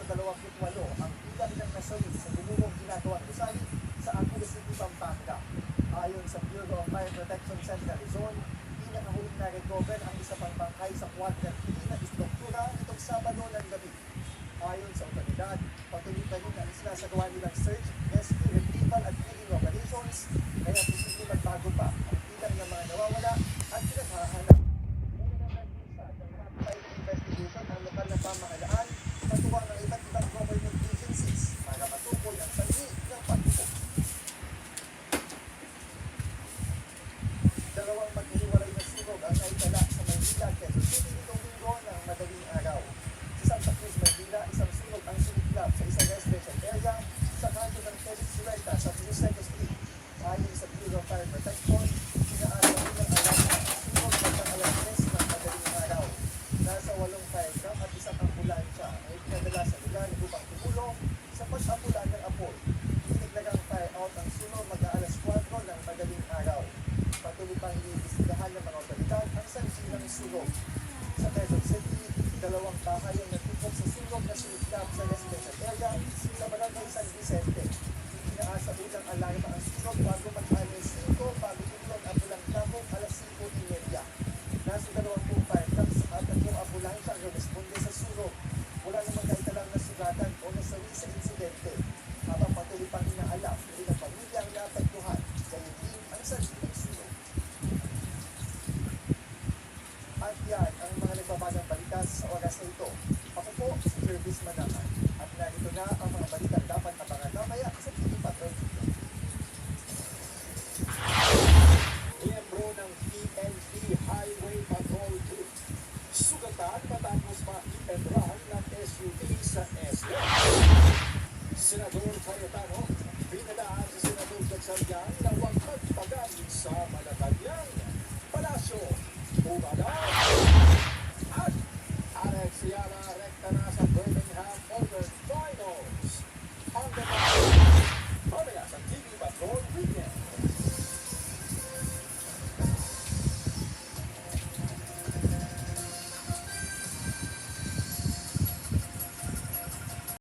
sa 28 ang bilang ng nasawi sa gumugong ginagawang gusali sa Angeles City, Pampanga. Ayon sa Bureau of Fire Protection Central Luzon, pinakahuling na-recover ang isa pang bangkay sa Quadrant 3 na istruktura nitong Sabado ng gabi. Ayon sa otoridad, patuloy pa rin ang sinasagawa nilang search, rescue, retrieval at clearing operations, kaya posibleng magbago pa ang bilang ng mga nawawala at pinaghahanap. Una na nag-isa ng rapid investigation ang lokal na pamahalaan, katuwang ng iba't ibang government agencies para matukoy ang sanhi ng pagbuko. Dalawang maghihiwalay na sunog ang naitala sa Maynila, Quezon City nitong linggo ng madaling araw. Sa Santa Cruz, Maynila, isang sunog ang sumiklab sa isang residential area sa kanto ng Quezon Surreta sa Pinuseco Street. Ayon sa Bureau of Fire Protection, pinaalam ng alam na sunog hanggang alas 3 ng madaling araw. Nasa 8 fire truck at isang ambulansya ay pinadala sa lugar upang tumulong sa pag-apulan ng apoy. Tiniglagang fire out ang sunog mag-aalas 4 ng madaling araw. Patuloy pang iniimbestigahan ng mga otoridad ang sanhi ng sunog. Sa Quezon City, dalawang bahay ang natupok sa sunog na sumiklab sa residential area sa Barangay San Vicente. Inaasa ulang alarma ang sunog bago mag-alas 5 bago tutulan ang pulang tapok alas 5:30. Nasa 20 fire trucks at 3 ambulansya ang responde sa sunog. Wala namang kaitalang nasugatan o nasawi sa insidente. Habang patuloy pang inaalam na ilang pamilya ang naapektuhan, gayon din ang sanhi ng sunog. At yan ang mga nagbabagang balita sa oras na ito. Ako po si Jervis Manaman. At narito na ang mga balita dapat abangan mamaya sa TV Patrol. Miyembro ng PNP Highway Patrol Group sugatan matapos ma-hit and run ng SUV sa SM. Senador Cayetano pinadaan sa Senador Gatchalian na huwag magpagamit sa Malacanang Palasyo.